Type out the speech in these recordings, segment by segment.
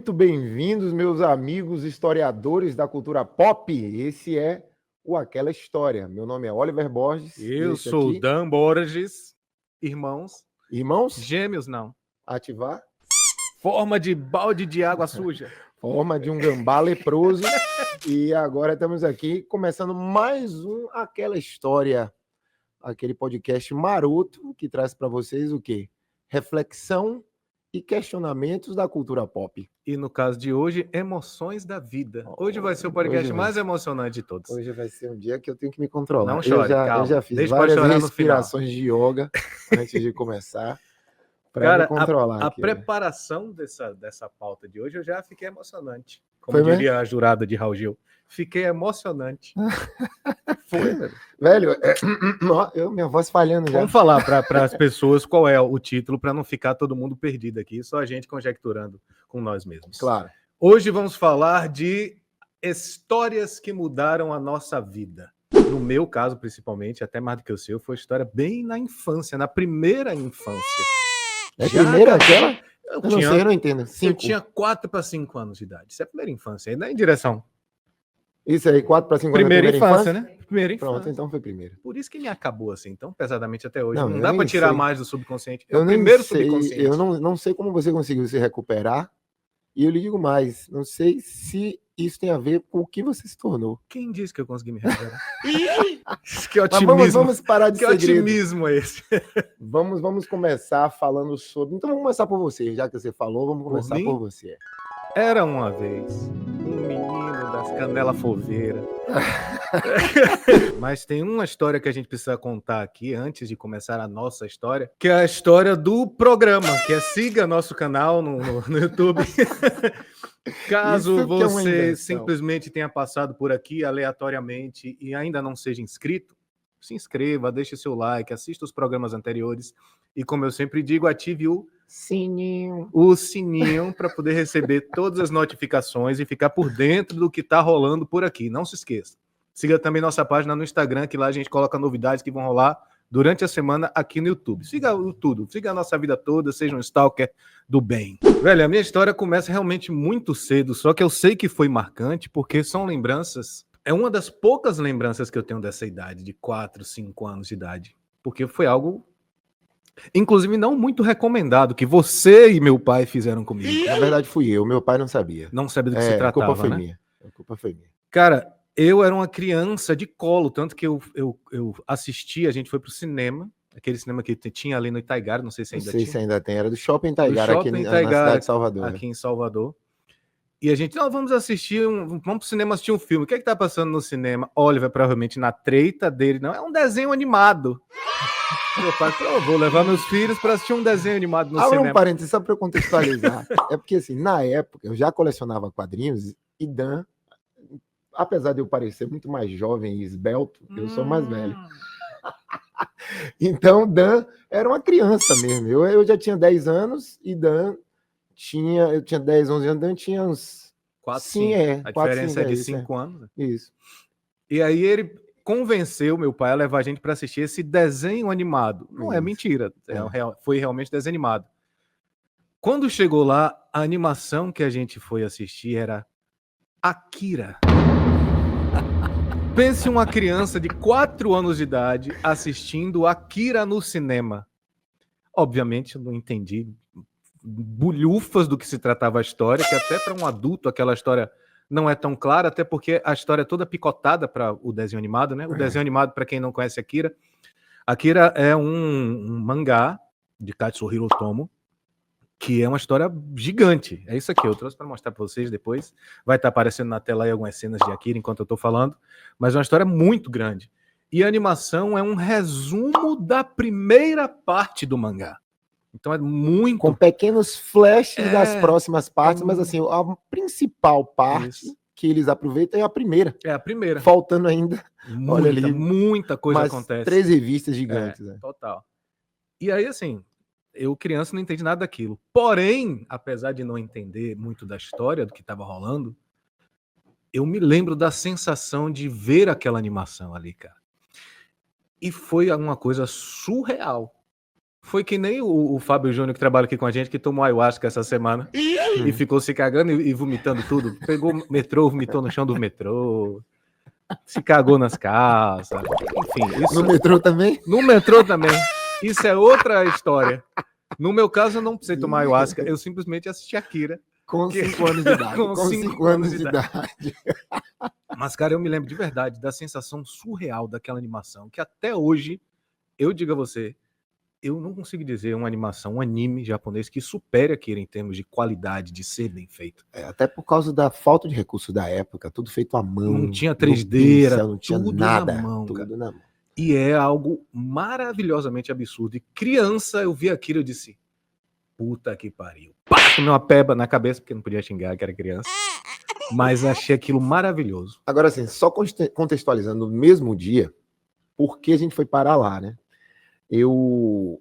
muito bem-vindos, meus amigos historiadores da cultura pop. Esse é o Aquela História. Meu nome é Oliver Borges. Eu sou o Dan Borges. Irmãos. Irmãos? Gêmeos, não. Ativar. Forma de balde de água suja. Forma de um gambá leproso. E agora estamos aqui começando mais um Aquela História. Aquele podcast maroto que traz para vocês o quê? Reflexão e questionamentos da cultura pop. E no caso de hoje, emoções da vida. Hoje vai ser o podcast mais emocionante de todos. Hoje vai ser um dia que eu tenho que me controlar. Não chore, eu já fiz várias respirações de yoga antes de começar para me controlar. A preparação dessa pauta de hoje eu já fiquei emocionante. Como Foi diria mesmo? a jurada de Raul Gil. Fiquei emocionante. Foi, velho. Minha voz falhando já. Vamos falar para as pessoas qual é o título para não ficar todo mundo perdido aqui, só a gente conjecturando com nós mesmos. Claro. Hoje vamos falar de histórias que mudaram a nossa vida. No meu caso, principalmente, até mais do que o seu, foi história bem na infância, na primeira infância. É a primeira aquela? Eu não entendo. 5. Eu tinha 4 para 5 anos de idade. Isso é a primeira infância, ainda em direção. Isso aí, 4 para 5 anos. Primeira infância, né? Primeira infância. Pronto, então foi primeiro. Por isso que me acabou assim, tão pesadamente até hoje. Não Dá para tirar sei. mais do subconsciente. É o primeiro sei, subconsciente. Eu não sei como você conseguiu se recuperar. E eu lhe digo mais, não sei se isso tem a ver com o que você se tornou. Quem disse que eu consegui me recuperar? Que otimismo. Mas vamos parar de segredo. Que otimismo é esse? Vamos começar falando sobre... Então vamos começar por você, já que você falou, vamos começar por você. Era uma vez um menino das canelas foveiras. Mas tem uma história que a gente precisa contar aqui antes de começar a nossa história, que é a história do programa, que é siga nosso canal no YouTube. Caso você simplesmente tenha passado por aqui aleatoriamente e ainda não seja inscrito, se inscreva, deixe seu like, assista os programas anteriores e, como eu sempre digo, ative o sininho para poder receber todas as notificações e ficar por dentro do que está rolando por aqui. Não se esqueça. Siga também nossa página no Instagram, que lá a gente coloca novidades que vão rolar durante a semana aqui no YouTube. Siga tudo, siga a nossa vida toda, seja um stalker do bem. Velho, a minha história começa realmente muito cedo, só que eu sei que foi marcante porque são lembranças. É uma das poucas lembranças que eu tenho dessa idade, de 4, 5 anos de idade. Porque foi algo, inclusive, não muito recomendado, que você e meu pai fizeram comigo. Na verdade, fui eu. Meu pai não sabia. Não sabia do que se tratava, a culpa foi né? minha. A culpa foi minha. Cara, eu era uma criança de colo, tanto que eu assisti, a gente foi pro cinema, aquele cinema que tinha ali no Itaigara, não sei se ainda tinha. Não sei se ainda tem, era do Shopping Itaigara, aqui na cidade de Salvador. Aqui em Salvador. E a gente, vamos assistir, vamos pro cinema assistir um filme. O que é que tá passando no cinema? Oliver, provavelmente na treta dele, não, é um desenho animado. Meu pai falou, vou levar meus filhos para assistir um desenho animado no cinema. Um parênteses, só para eu contextualizar. É porque, assim, na época, eu já colecionava quadrinhos e Dan, apesar de eu parecer muito mais jovem e esbelto, eu sou mais velho. Então, Dan era uma criança mesmo. Eu já tinha 10 anos e Dan eu tinha 10, 11 anos, Dan tinha uns... 4, 5. A diferença é de 5 anos. Isso. E aí ele convenceu meu pai a levar a gente para assistir esse desenho animado. Não é mentira, foi realmente desenho animado. Quando chegou lá, a animação que a gente foi assistir era Akira. Pense uma criança de 4 anos de idade assistindo Akira no cinema. Obviamente, eu não entendi bulhufas do que se tratava a história, que até para um adulto aquela história não é tão clara, até porque a história é toda picotada para o desenho animado, né? O desenho animado, para quem não conhece Akira é um mangá de Katsuhiro Otomo, que é uma história gigante. É isso aqui, eu trouxe para mostrar para vocês depois. Vai estar aparecendo na tela aí algumas cenas de Akira enquanto eu estou falando, mas é uma história muito grande. E a animação é um resumo da primeira parte do mangá. Então é muito... Com pequenos flashes das próximas partes, mas assim, a principal parte que eles aproveitam é a primeira. É a primeira. Faltando ainda, olha ali, muita coisa acontece. 3 revistas gigantes. Né? Total. E aí, assim, eu criança não entendi nada daquilo. Porém, apesar de não entender muito da história, do que estava rolando, eu me lembro da sensação de ver aquela animação ali, cara. E foi alguma coisa surreal. Foi que nem o Fábio Júnior que trabalha aqui com a gente, que tomou ayahuasca essa semana e ficou se cagando e vomitando tudo. Pegou o metrô, vomitou no chão do metrô, se cagou nas calças. Enfim, isso... No metrô também? No metrô também. Isso é outra história. No meu caso, eu não precisei tomar ayahuasca, eu simplesmente assisti Akira. Com 5 anos de idade. Com 5 anos de idade. Mas, cara, eu me lembro de verdade da sensação surreal daquela animação, que até hoje, eu digo a você, eu não consigo dizer uma animação, um anime japonês que supere Akira em termos de qualidade, de ser bem feito. Até por causa da falta de recursos da época, tudo feito à mão. Não tinha 3D, era não tinha tudo nada, na mão, tudo cara. na mão. E é algo maravilhosamente absurdo. E criança, eu vi Akira e eu disse, puta que pariu. Pá, tomei uma peba na cabeça, porque não podia xingar, que era criança. Mas achei aquilo maravilhoso. Agora, assim, só contextualizando, no mesmo dia, por que a gente foi parar lá, né? Eu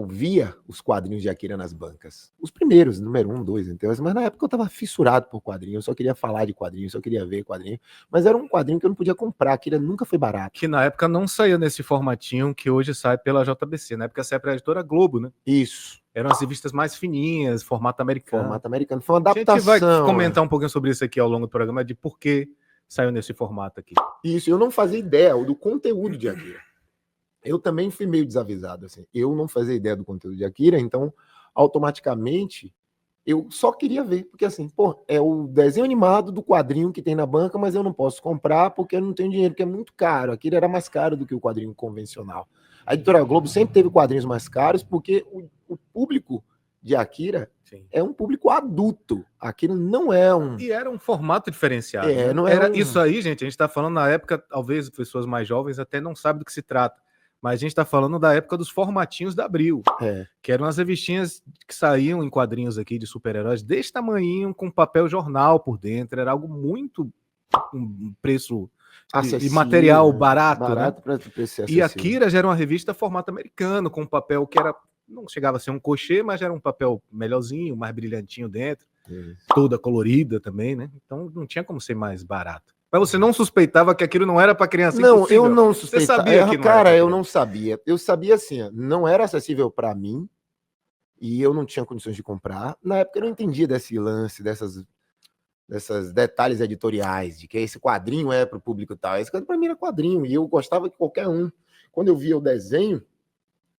via os quadrinhos de Akira nas bancas. Os primeiros, número 1, 2, mas na época eu tava fissurado por quadrinhos, eu só queria falar de quadrinhos, só queria ver quadrinho, mas era um quadrinho que eu não podia comprar, Akira nunca foi barato. Que na época não saía nesse formatinho que hoje sai pela JBC, na época saía pela editora Globo, né? Isso. Eram as revistas mais fininhas, formato americano. Formato americano, foi uma adaptação. A gente vai comentar um pouquinho sobre isso aqui ao longo do programa, de por que saiu nesse formato aqui. Isso, eu não fazia ideia do conteúdo de Akira. Eu também fui meio desavisado, assim. Eu não fazia ideia do conteúdo de Akira, então, automaticamente, eu só queria ver. Porque, assim, pô, é o desenho animado do quadrinho que tem na banca, mas eu não posso comprar porque eu não tenho dinheiro, porque é muito caro. Akira era mais caro do que o quadrinho convencional. A editora Globo sempre teve quadrinhos mais caros porque o público de Akira é um público adulto. Akira não é um... E era um formato diferenciado. Né? Não era isso aí, gente, a gente está falando na época, talvez pessoas mais jovens até não sabem do que se trata. Mas a gente está falando da época dos formatinhos da Abril, que eram as revistinhas que saíam em quadrinhos aqui de super-heróis desse tamanhinho, com papel jornal por dentro. Era algo muito... um preço de material barato, né? Para preço E Akira já era uma revista formato americano, com um papel que era... não chegava a ser um crochê, mas era um papel melhorzinho, mais brilhantinho dentro. Toda colorida também, né? Então não tinha como ser mais barato. Mas você não suspeitava que aquilo não era para criança? Não, impossível. Eu não suspeitava. Você sabia que não cara, era eu não sabia. Eu sabia assim, não era acessível para mim e eu não tinha condições de comprar. Na época eu não entendia desse lance, dessas detalhes editoriais, de que esse quadrinho é para o público tal. Esse para mim era quadrinho e eu gostava que qualquer um. Quando eu via o desenho,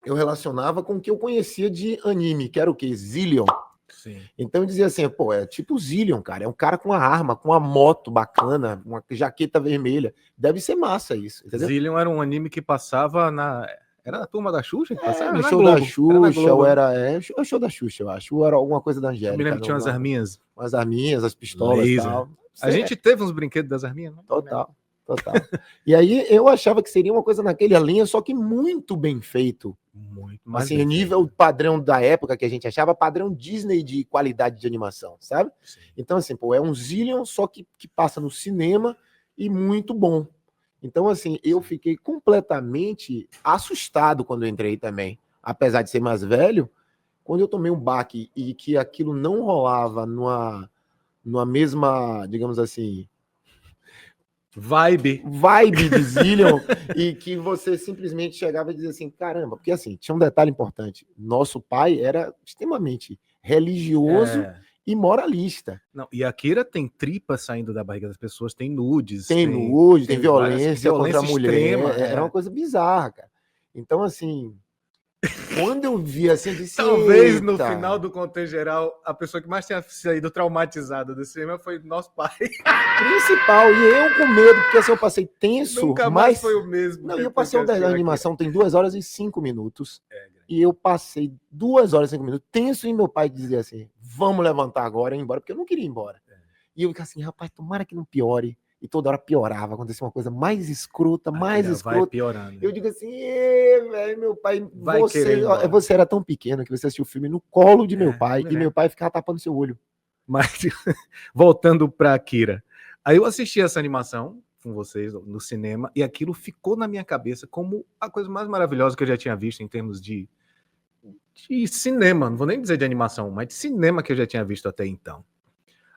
eu relacionava com o que eu conhecia de anime, que era o quê? Zillion. Sim. Então eu dizia assim, pô, é tipo Zillion, cara, é um cara com uma arma, com uma moto bacana, uma jaqueta vermelha, deve ser massa isso, entendeu? Zillion era um anime que passava na... Era na Turma da Xuxa? Que passava? No show da Xuxa, ou era... o show da Xuxa, eu acho, ou era alguma coisa da Angélica. Eu me lembro que tinha umas arminhas. Umas arminhas, as pistolas e tal. A gente teve uns brinquedos das arminhas, não? Total. E aí eu achava que seria uma coisa naquela linha, só que muito bem feito. Muito mais assim, nível padrão da época que a gente achava, padrão Disney de qualidade de animação, sabe? Sim. Então, assim, pô, é um Zillion, só que passa no cinema e muito bom. Então, assim, eu fiquei completamente assustado quando eu entrei também. Apesar de ser mais velho, quando eu tomei um baque e que aquilo não rolava numa mesma, digamos assim... vibe de Zillion, e que você simplesmente chegava e dizia assim, caramba, porque assim, tinha um detalhe importante, nosso pai era extremamente religioso e moralista. Não, e Akira tem tripa saindo da barriga das pessoas, tem nudes. Tem violência contra a mulher, extrema, era uma coisa bizarra, cara. Então, assim... Quando eu vi assim, eu disse, talvez no final do contexto geral, a pessoa que mais tinha saído traumatizada do cinema foi nosso pai. Principal, e eu com medo, porque assim eu passei tenso. Nunca mais foi o mesmo. Não, eu passei a animação, tem 2 horas e 5 minutos. E eu passei 2 horas e 5 minutos tenso, e meu pai dizia assim, vamos levantar agora e ir embora, porque eu não queria ir embora. E eu ficava assim, rapaz, tomara que não piore. E toda hora piorava, acontecia uma coisa mais escrota, mais escrota. Vai piorando. Eu digo assim, velho, meu pai, você era tão pequeno que você assistiu o filme no colo de meu pai, e meu pai ficava tapando seu olho. Mas, voltando para Akira, aí eu assisti essa animação com vocês no cinema, e aquilo ficou na minha cabeça como a coisa mais maravilhosa que eu já tinha visto em termos de cinema, não vou nem dizer de animação, mas de cinema que eu já tinha visto até então.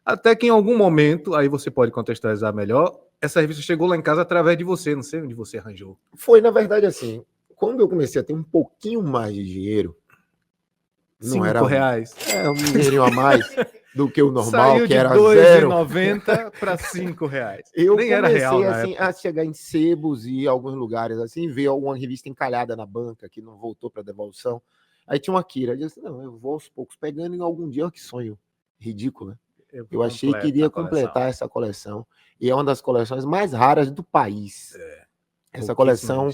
Até que em algum momento, aí você pode contextualizar melhor, essa revista chegou lá em casa através de você, não sei onde você arranjou. Foi, na verdade, assim, quando eu comecei a ter um pouquinho mais de dinheiro, Não era R$5. Um dinheirinho a mais do que o normal, Saiu que era de zero. R$2,90 para R$5. Eu Nem era real comecei na assim, época. a chegar em sebos e alguns lugares assim, ver alguma revista encalhada na banca que não voltou para devolução. Aí tinha uma Akira. Eu disse, não, eu vou aos poucos pegando em algum dia. Olha que sonho ridículo, né? Eu achei que iria completar essa coleção. E é uma das coleções mais raras do país. Essa coleção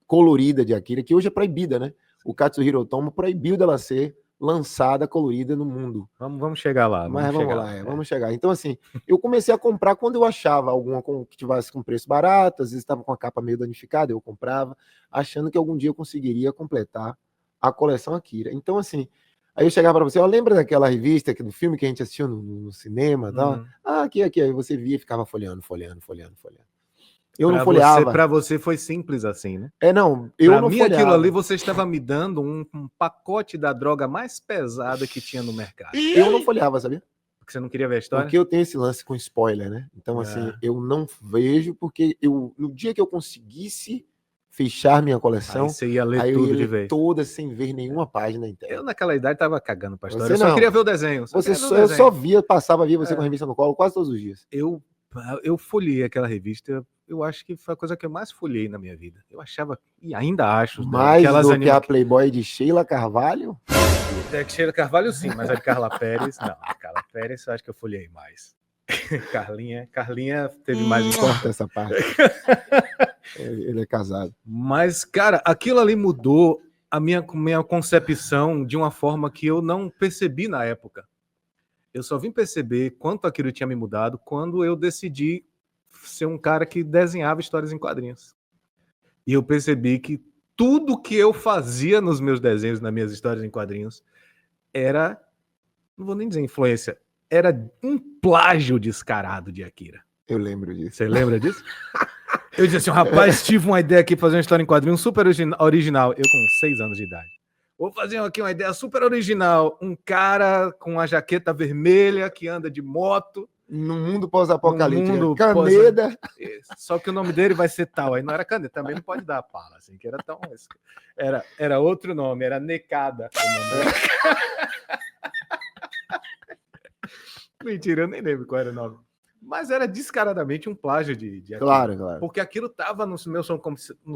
colorida de Akira, que hoje é proibida, né? O Katsuhiro Otomo proibiu dela ser lançada colorida no mundo. Vamos chegar lá. Mas vamos lá, vamos chegar. Então, assim, eu comecei a comprar quando eu achava alguma que tivesse com preço barato, às vezes estava com a capa meio danificada, eu comprava, achando que algum dia eu conseguiria completar a coleção Akira. Então, assim, aí eu chegava para você, lembra daquela revista, do filme que a gente assistiu no cinema? Tal? Aqui. Aí você via e ficava folheando. Eu não folheava. Para você foi simples assim, né? Não, eu não folheava. Aquilo ali você estava me dando um pacote da droga mais pesada que tinha no mercado. Eu não folheava, sabia? Porque você não queria ver a história? Porque eu tenho esse lance com spoiler, né? Então, assim, eu não vejo, porque no dia que eu conseguisse fechar minha coleção, aí você ia ler aí tudo eu ia de ler vez. Toda sem ver nenhuma página inteira. Eu naquela idade tava cagando pra história. Você eu só queria ver o desenho. Eu só via, passava a ver você com a revista no colo quase todos os dias. Eu folhei aquela revista. Eu acho que foi a coisa que eu mais folhei na minha vida. Eu achava, e ainda acho... Mais do que a Playboy de Sheila Carvalho? De Sheila Carvalho sim, mas a de Carla Pérez, não. A Carla Pérez eu acho que eu folhei mais. Carlinha teve mais em conta essa parte. Ele é casado. Mas, cara, aquilo ali mudou a minha concepção de uma forma que eu não percebi na época. Eu só vim perceber quanto aquilo tinha me mudado quando eu decidi ser um cara que desenhava histórias em quadrinhos. E eu percebi que tudo que eu fazia nos meus desenhos, nas minhas histórias em quadrinhos, era, não vou nem dizer influência, era um plágio descarado de Akira. Eu lembro disso. Você lembra disso? Eu disse assim, rapaz, tive uma ideia aqui de fazer uma história em quadrinhos super original. Eu com 6 anos de idade. Vou fazer aqui uma ideia super original. Um cara com uma jaqueta vermelha que anda de moto. No mundo pós-apocalíptico. Caneda. Só que o nome dele vai ser tal. Aí não era Caneda, também não pode dar pala. Assim, que era tão... Era outro nome, era Necada. Mentira, eu nem lembro qual era o nome. Mas era descaradamente um plágio de claro. Porque aquilo estava no meu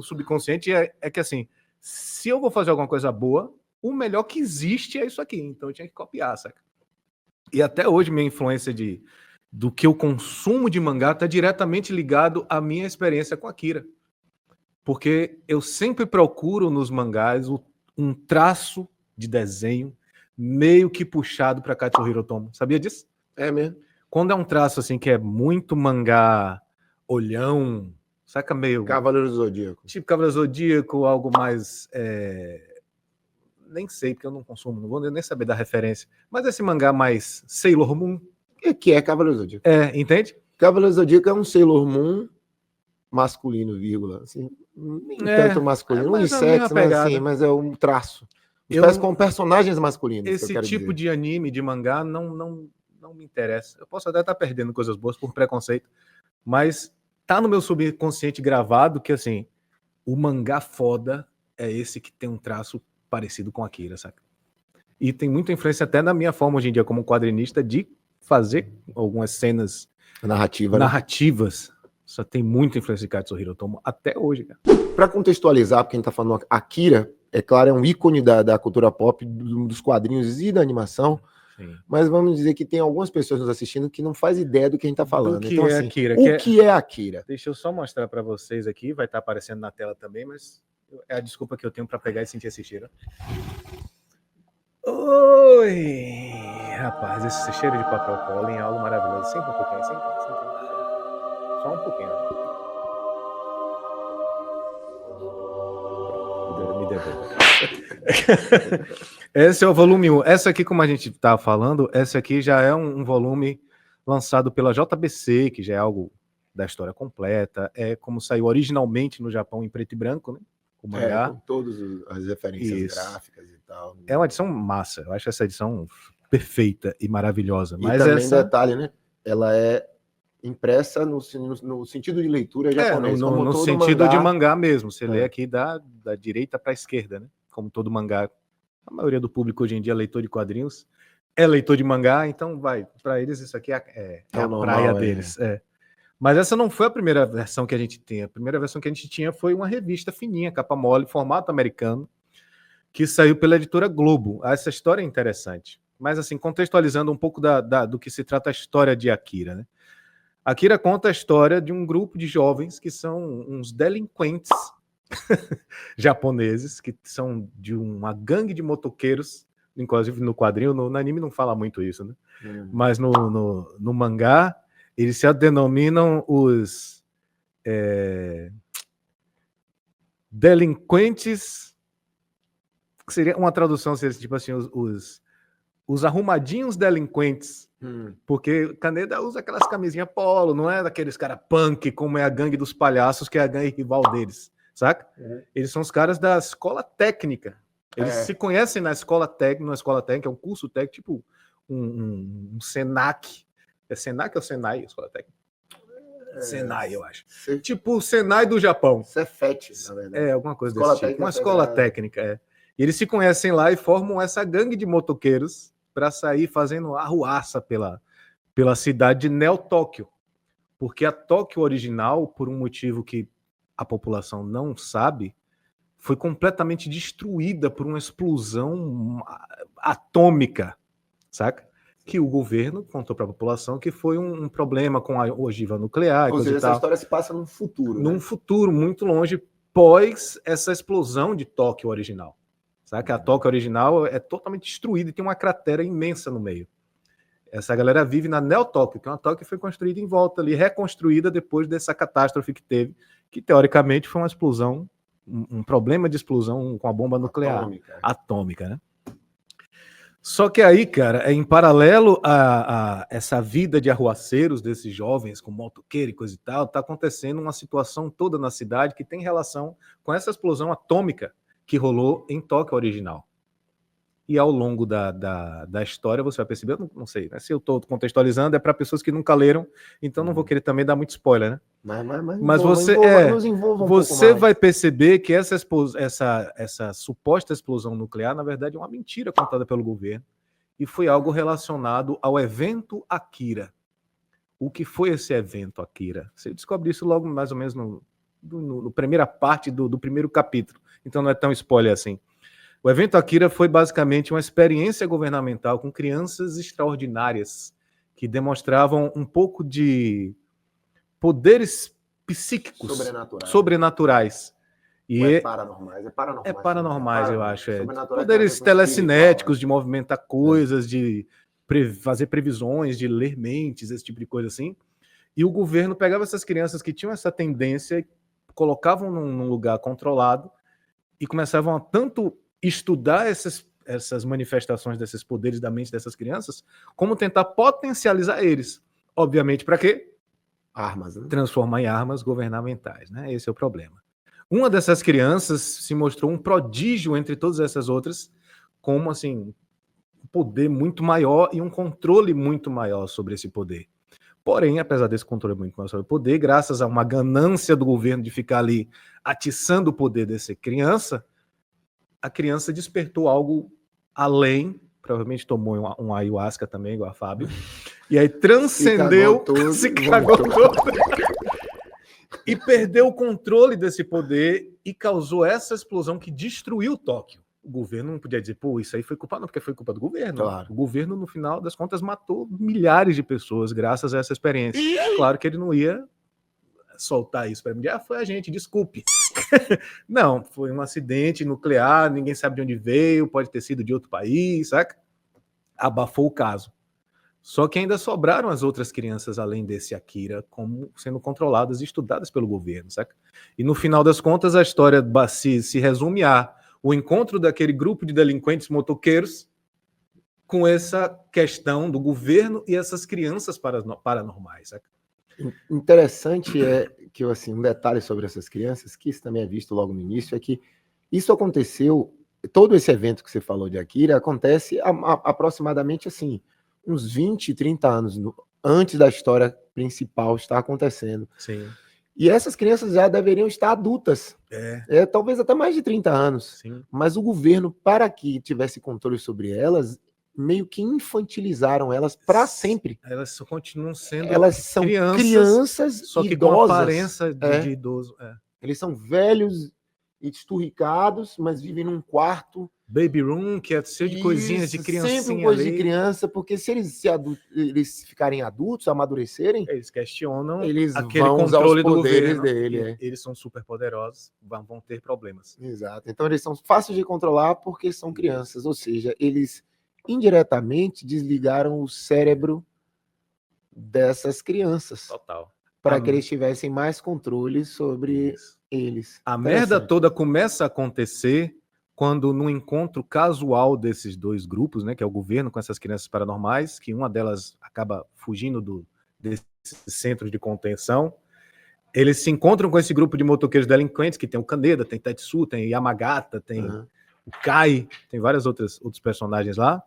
subconsciente. É que assim, se eu vou fazer alguma coisa boa, o melhor que existe é isso aqui. Então eu tinha que copiar, saca? E até hoje minha influência do que eu consumo de mangá está diretamente ligado à minha experiência com Akira. Porque eu sempre procuro nos mangás um traço de desenho meio que puxado para Katsuhiro Otomo. Sabia disso? É mesmo. Quando é um traço assim que é muito mangá olhão, saca meio... Cavaleiro do Zodíaco. Tipo Cavaleiro do Zodíaco, algo mais... Nem sei, porque eu não consumo, não vou nem saber da referência. Mas esse mangá mais Sailor Moon... Que é Cavaleiro do Zodíaco. Entende? Cavaleiro do Zodíaco é um Sailor Moon masculino, vírgula. Assim, nem tanto masculino, unissex, mas é um traço. Com personagens masculinos. Esse tipo de anime, de mangá, não me interessa. Eu posso até estar perdendo coisas boas por preconceito, mas tá no meu subconsciente gravado que, assim, o mangá foda é esse que tem um traço parecido com Akira, saca? E tem muita influência até na minha forma hoje em dia como quadrinista de fazer algumas cenas narrativas. Só tem muita influência de Katsuhiro Otomo até hoje, cara. Para contextualizar, porque a gente tá falando Akira, é claro, é um ícone da cultura pop, dos quadrinhos e da animação. Sim. Mas vamos dizer que tem algumas pessoas nos assistindo que não faz ideia do que a gente tá falando. Então, assim, Akira, o que é Akira? Deixa eu só mostrar para vocês aqui, vai estar aparecendo na tela também, mas é a desculpa que eu tenho para pegar e sentir esse cheiro. Oi! Rapaz, esse cheiro de papel pólen é algo maravilhoso. Sempre um pouquinho, sempre. Só um pouquinho. Me devolva. Esse é o volume 1. Essa aqui, como a gente estava falando, essa aqui já é um volume lançado pela JBC, que já é algo da história completa. É como saiu originalmente no Japão em preto e branco, né? O mangá. Com todas as referências gráficas e tal. É uma edição massa. Eu acho essa edição perfeita e maravilhosa. Mas e também detalhe, né? Ela é impressa no sentido de leitura japonês. No sentido mangá, de mangá mesmo. Você lê aqui da direita para a esquerda, né? Como todo mangá A maioria do público hoje em dia é leitor de quadrinhos, é leitor de mangá, então para eles isso aqui é a normal, praia deles. Mas essa não foi a primeira versão que a gente tem. A primeira versão que a gente tinha foi uma revista fininha, capa mole, formato americano, que saiu pela editora Globo. Essa história é interessante. Mas, assim, contextualizando um pouco do que se trata a história de Akira, né? Akira conta a história de um grupo de jovens que são uns delinquentes japoneses, que são de uma gangue de motoqueiros, inclusive no quadrinho, no anime não fala muito isso, né? Mas no mangá, eles se denominam os delinquentes, que seria uma tradução, seria tipo assim, os arrumadinhos delinquentes, porque Kaneda usa aquelas camisinhas polo, não é daqueles caras punk, como é a gangue dos palhaços, que é a gangue rival deles, saca? Eles são os caras da escola técnica. Eles se conhecem na escola técnica, é um curso técnico, tipo um Senac. É Senac ou Senai, a escola técnica? Senai, eu acho. Tipo o Senai do Japão. Cefet, na verdade. Alguma coisa desse tipo. Uma escola técnica, E eles se conhecem lá e formam essa gangue de motoqueiros para sair fazendo arruaça pela cidade de Neo-Tóquio. Porque a Tóquio original, por um motivo que a população não sabe, foi completamente destruída por uma explosão atômica, saca? Que o governo contou para a população que foi um problema com a ogiva nuclear. Ou seja, essa história se passa num futuro. Num futuro muito longe, pós essa explosão de Tóquio original. Sabe? A Tóquio original é totalmente destruída e tem uma cratera imensa no meio. Essa galera vive na Neo-Tóquio, que é uma Tóquio que foi construída em volta ali, reconstruída depois dessa catástrofe que teve, que teoricamente foi uma explosão, um problema de explosão com a bomba nuclear atômica, né? Só que aí, cara, em paralelo a essa vida de arruaceiros desses jovens com motoqueiro e coisa e tal, tá acontecendo uma situação toda na cidade que tem relação com essa explosão atômica que rolou em Tóquio original. E ao longo da história você vai perceber, eu não sei, né? Se eu estou contextualizando, é para pessoas que nunca leram, então não vou querer também dar muito spoiler, né? Mas você vai perceber que essa suposta explosão nuclear, na verdade, é uma mentira contada pelo governo e foi algo relacionado ao evento Akira. O que foi esse evento Akira? Você descobre isso logo mais ou menos no primeira parte do primeiro capítulo, então não é tão spoiler assim. O evento Akira foi basicamente uma experiência governamental com crianças extraordinárias que demonstravam um pouco de poderes psíquicos sobrenaturais. E paranormais. É paranormais, eu acho. Poderes telecinéticos de movimentar coisas, de fazer previsões, de ler mentes, esse tipo de coisa assim. E o governo pegava essas crianças que tinham essa tendência, colocavam num lugar controlado e começavam a tanto estudar essas manifestações desses poderes da mente dessas crianças, como tentar potencializar eles. Obviamente, para quê? Armas, né? Transformar em armas governamentais, né? Esse é o problema. Uma dessas crianças se mostrou um prodígio entre todas essas outras, como assim, um poder muito maior e um controle muito maior sobre esse poder. Porém, apesar desse controle muito maior sobre o poder, graças a uma ganância do governo de ficar ali atiçando o poder dessa criança, a criança despertou algo além, provavelmente tomou um ayahuasca também, igual a Fábio, e aí transcendeu, se cagou todo, e perdeu o controle desse poder e causou essa explosão que destruiu Tóquio. O governo não podia dizer, pô, isso aí foi culpa, não, porque foi culpa do governo. Claro. O governo, no final das contas, matou milhares de pessoas graças a essa experiência. Claro que ele não ia soltar isso para mim. Foi a gente, desculpe. Não, foi um acidente nuclear, ninguém sabe de onde veio, pode ter sido de outro país, saca? Abafou o caso. Só que ainda sobraram as outras crianças, além desse Akira, como sendo controladas e estudadas pelo governo, saca? E no final das contas, a história se resume a o encontro daquele grupo de delinquentes motoqueiros com essa questão do governo e essas crianças paranormais, saca? Interessante é que, assim, um detalhe sobre essas crianças, que isso também é visto logo no início, é que isso aconteceu, todo esse evento que você falou de Akira, acontece aproximadamente, assim, uns 20, 30 anos antes da história principal estar acontecendo. Sim. E essas crianças já deveriam estar adultas, talvez até mais de 30 anos. Sim. Mas o governo, para que tivesse controle sobre elas, meio que infantilizaram elas para sempre. Elas só continuam sendo Elas são crianças só que idosas, com aparência de idoso. Eles são velhos e esturricados, mas vivem num quarto. Baby room, que é cheio de coisinhas de criancinha. Sempre coisa de criança, porque se eles ficarem adultos, amadurecerem, eles questionam eles aquele vão usar controle os poderes do governo. dele. Eles são super poderosos, vão ter problemas. Exato. Então eles são fáceis de controlar porque são crianças, ou seja, eles indiretamente desligaram o cérebro dessas crianças. Total. Para que eles tivessem mais controle sobre eles. A merda toda começa a acontecer quando, no encontro casual desses dois grupos, né, que é o governo com essas crianças paranormais, que uma delas acaba fugindo desses centros de contenção, eles se encontram com esse grupo de motoqueiros delinquentes, que tem o Kaneda, tem Tetsu, tem Yamagata, tem o Kai, tem vários outros personagens lá.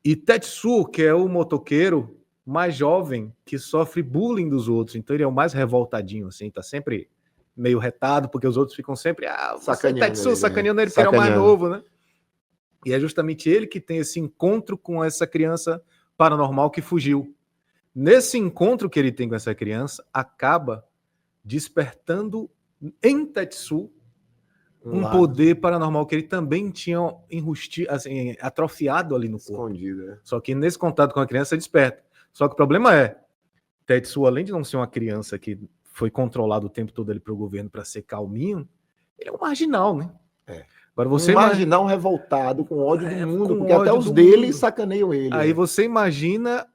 E Tetsu, que é o motoqueiro mais jovem, que sofre bullying dos outros, então ele é o mais revoltadinho, assim, tá sempre meio retado, porque os outros ficam sempre sacaneando ele, porque ele é o mais novo, né? E é justamente ele que tem esse encontro com essa criança paranormal que fugiu. Nesse encontro que ele tem com essa criança, acaba despertando em Tetsu um poder paranormal que ele também tinha assim, atrofiado ali no corpo. Escondido, Só que nesse contato com a criança desperta. Só que o problema é, Tetsu, além de não ser uma criança que foi controlado o tempo todo ali pelo governo para ser calminho, ele é um marginal, né? Agora você marginal revoltado, com ódio do mundo, porque até os dele sacaneiam ele. Aí você imagina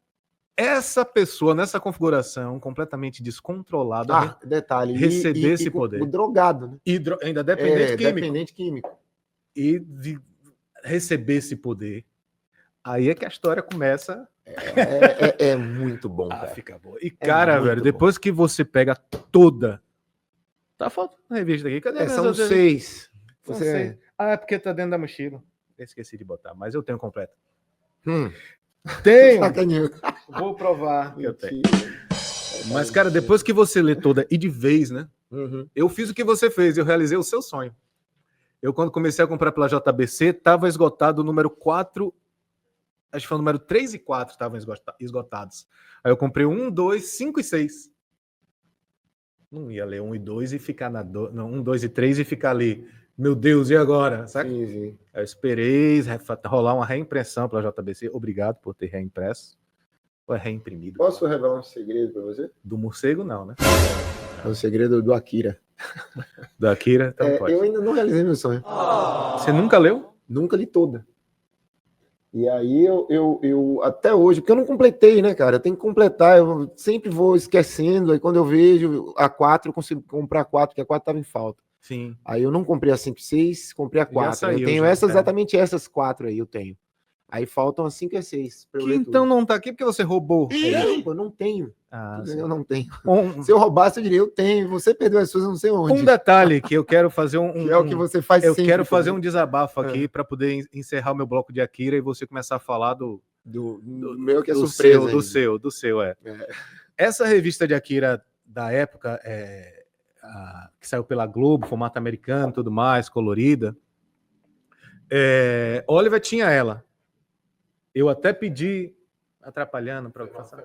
essa pessoa nessa configuração completamente descontrolada detalhe, receber esse poder. O drogado, né? Ainda dependente químico. Dependente químico. E de receber esse poder. Aí é que a história começa. É muito bom, cara. Fica bom. E, cara, velho, depois que você pega toda. Tá faltando a revista aqui. Cadê? São 6. É porque tá dentro da mochila. Esqueci de botar, mas eu tenho completo. Tenho. Vou provar que eu tenho. Mas, cara, depois que você lê toda, e de vez, né? Eu fiz o que você fez, eu realizei o seu sonho. Eu, quando comecei a comprar pela JBC, tava esgotado o número 4. Acho que foi o número 3 e 4 estavam esgotados. Aí eu comprei 1, 2, 5 e 6. Não ia ler 1 e 2 e ficar na... Não, 1, 2 e 3 e ficar ali. Meu Deus, e agora? Sabe? Sim. Eu esperei rolar uma reimpressão pela JBC. Obrigado por ter reimpresso. Ou é reimprimido? Posso revelar um segredo para você? Do morcego, não, né? É o segredo do Akira. Do Akira? Então pode. Eu ainda não realizei meu sonho. Você nunca leu? Nunca li toda. E aí eu até hoje, porque eu não completei, né, cara? Eu tenho que completar, eu sempre vou esquecendo, aí quando eu vejo a 4, eu consigo comprar a 4, porque a 4 estava em falta. Sim. Aí eu não comprei a 5 e 6, comprei a 4. Saiu, eu tenho exatamente essas 4 aí, eu tenho. Aí faltam as 5 e 6. Que então não tá aqui porque você roubou. Eu não tenho. Eu não tenho. Se eu roubasse, eu diria, eu tenho. Você perdeu as suas, eu não sei onde. Um detalhe que eu quero fazer que é o que você faz sempre. Eu quero fazer um desabafo aqui para poder encerrar o meu bloco de Akira e você começar a falar do meu que é surpresa. Do seu. Essa revista de Akira da época, que saiu pela Globo, formato americano, tudo mais, colorida. Oliver tinha ela. Eu até pedi, atrapalhando, para passar.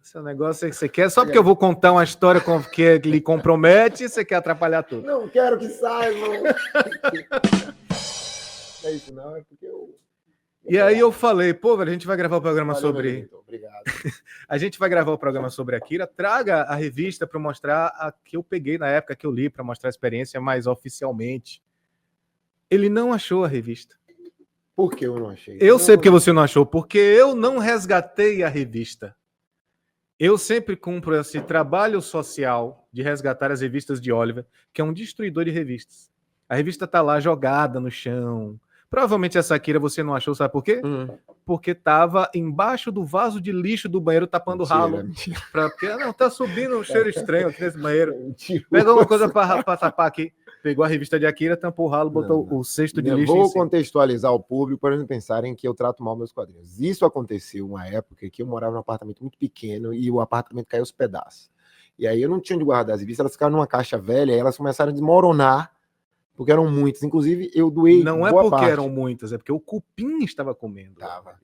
Seu negócio é que você quer, só porque eu vou contar uma história que lhe compromete, você quer atrapalhar tudo. Não quero que saibam. É isso, não, é porque eu. E aí eu falei, velho, a gente vai gravar o programa sobre. Então, obrigado. A gente vai gravar o programa sobre Akira. Traga a revista para mostrar a que eu peguei na época que eu li, para mostrar a experiência mais oficialmente. Ele não achou a revista. Por que eu não achei? Eu sei porque você não achou, porque eu não resgatei a revista. Eu sempre cumpro esse trabalho social de resgatar as revistas de Oliver, que é um destruidor de revistas. A revista tá lá jogada no chão. Provavelmente essa Akira você não achou, sabe por quê? Porque tava embaixo do vaso de lixo do banheiro tapando o ralo. Porque não, tá subindo um cheiro estranho aqui nesse banheiro. Pega uma coisa para tapar aqui. Pegou a revista de Akira, tampou o ralo, botou o cesto de lixo. Vou contextualizar o público para não pensarem que eu trato mal meus quadrinhos. Isso aconteceu uma época que eu morava num apartamento muito pequeno e o apartamento caiu aos pedaços. E aí eu não tinha onde guardar as revistas, elas ficaram numa caixa velha, e elas começaram a desmoronar, porque eram muitas. Inclusive, eu doei Não é boa porque parte. eram muitas, é porque o cupim estava comendo. Tava.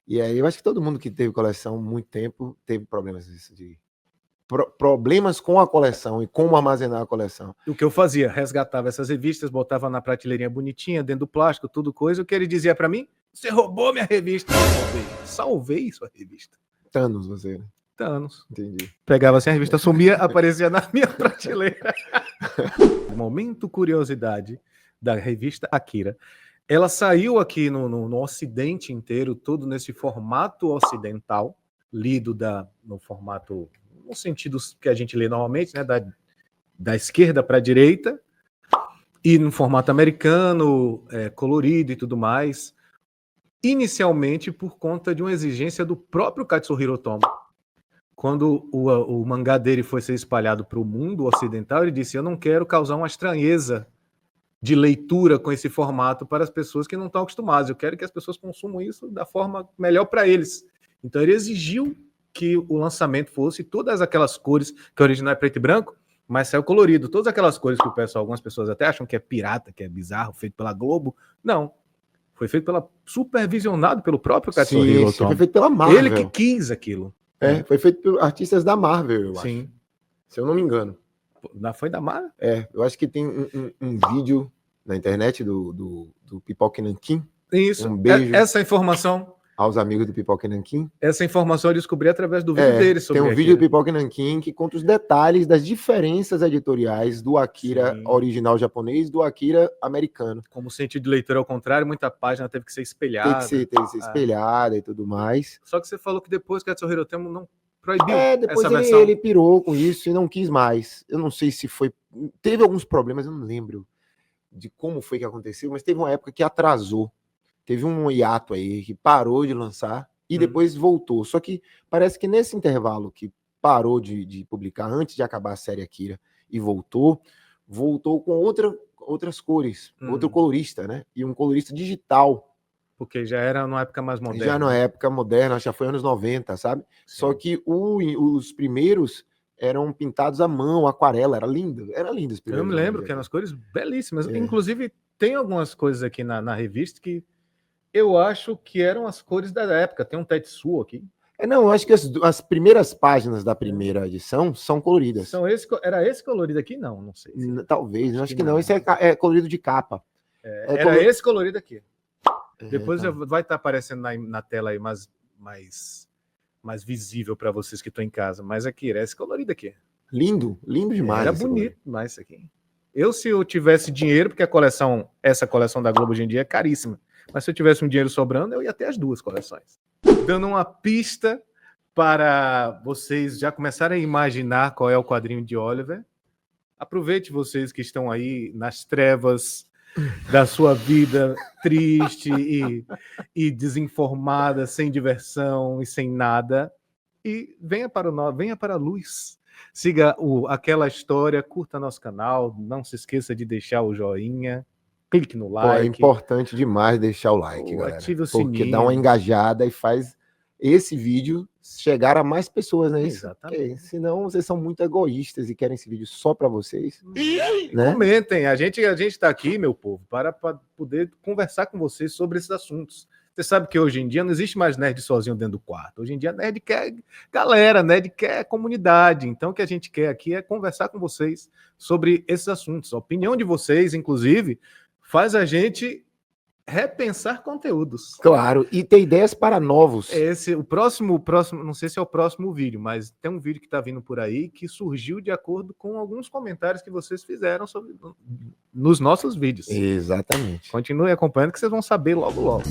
E aí eu acho que todo mundo que teve coleção muito tempo teve problemas de problemas com a coleção e como armazenar a coleção. O que eu fazia? Resgatava essas revistas, botava na prateleirinha bonitinha, dentro do plástico, tudo coisa. O que ele dizia para mim? Você roubou minha revista. Salvei sua revista. Thanos, você. Thanos. Entendi. Pegava assim, a revista sumia, aparecia na minha prateleira. Momento curiosidade da revista Akira. Ela saiu aqui no Ocidente inteiro, tudo nesse formato ocidental, lido no formato, no sentido que a gente lê normalmente, né, da esquerda para a direita, e no formato americano, colorido e tudo mais, inicialmente por conta de uma exigência do próprio Katsuhiro Otomo. Quando o mangá dele foi ser espalhado para o mundo ocidental, ele disse: eu não quero causar uma estranheza de leitura com esse formato para as pessoas que não estão acostumadas. Eu quero que as pessoas consumam isso da forma melhor para eles. Então ele exigiu que o lançamento fosse todas aquelas cores, que o original é preto e branco, mas saiu colorido. Todas aquelas cores que algumas pessoas até acham que é pirata, que é bizarro, feito pela Globo. Não. Foi feito supervisionado pelo próprio Katsuhiro Otomo. Foi feito pela Marvel. Ele que quis aquilo. Foi feito por artistas da Marvel, eu Sim. acho. Se eu não me engano. Foi da Marvel? Eu acho que tem um vídeo na internet do Pipoca Nanquim. Isso. Um beijo. Essa informação aos amigos do Pipoca Nanquim. Essa informação eu descobri através do vídeo dele sobre tem um vídeo do Pipoca Nanquim que conta os detalhes das diferenças editoriais do Akira original japonês e do Akira americano. Como sentido de leitura ao contrário, muita página teve que ser espelhada. Teve que ser espelhada e tudo mais. Só que você falou que depois que Katsuhiro Otomo não proibiu depois essa versão. Ele pirou com isso e não quis mais. Eu não sei se foi... Teve alguns problemas, eu não lembro de como foi que aconteceu, mas teve uma época que atrasou. Teve um hiato aí que parou de lançar e depois voltou. Só que parece que nesse intervalo que parou de publicar antes de acabar a série Akira e voltou com outras cores, outro colorista, né? E um colorista digital. Porque já era numa época mais moderna. Já na época moderna, já foi anos 90, sabe? Sim. Só que os primeiros eram pintados à mão, aquarela, era lindo. Eu me lembro que eram as cores belíssimas. Inclusive, tem algumas coisas aqui na revista que eu acho que eram as cores da época. Tem um Tetsuo aqui. Eu acho que as primeiras páginas da primeira edição são coloridas. Era esse colorido aqui? Não sei. Talvez, acho que não. Esse é colorido de capa. Era esse colorido aqui. Depois vai estar aparecendo na tela aí mais visível para vocês que estão em casa. Mas aqui, era esse colorido aqui. Lindo demais. Era bonito demais isso aqui. Se eu tivesse dinheiro, porque essa coleção da Globo hoje em dia é caríssima. Mas se eu tivesse um dinheiro sobrando, eu ia ter as duas coleções. Dando uma pista para vocês já começarem a imaginar qual é o quadrinho de Oliver. Aproveite vocês que estão aí nas trevas da sua vida triste e desinformada, sem diversão e sem nada. E venha para a luz. Siga Aquela História, curta nosso canal, não se esqueça de deixar o joinha. Clique no like. É importante demais deixar o like, galera. Ative o sininho. Porque dá uma engajada e faz esse vídeo chegar a mais pessoas, né? Exatamente. Porque senão vocês são muito egoístas e querem esse vídeo só para vocês. Né? Comentem. A gente está aqui, meu povo, para poder conversar com vocês sobre esses assuntos. Você sabe que hoje em dia não existe mais nerd sozinho dentro do quarto. Hoje em dia nerd quer galera, nerd quer comunidade. Então o que a gente quer aqui é conversar com vocês sobre esses assuntos. A opinião de vocês, inclusive, faz a gente repensar conteúdos. Claro, e ter ideias para novos. O próximo, não sei se é o próximo vídeo, mas tem um vídeo que está vindo por aí que surgiu de acordo com alguns comentários que vocês fizeram nos nossos vídeos. Exatamente. Continue acompanhando que vocês vão saber logo.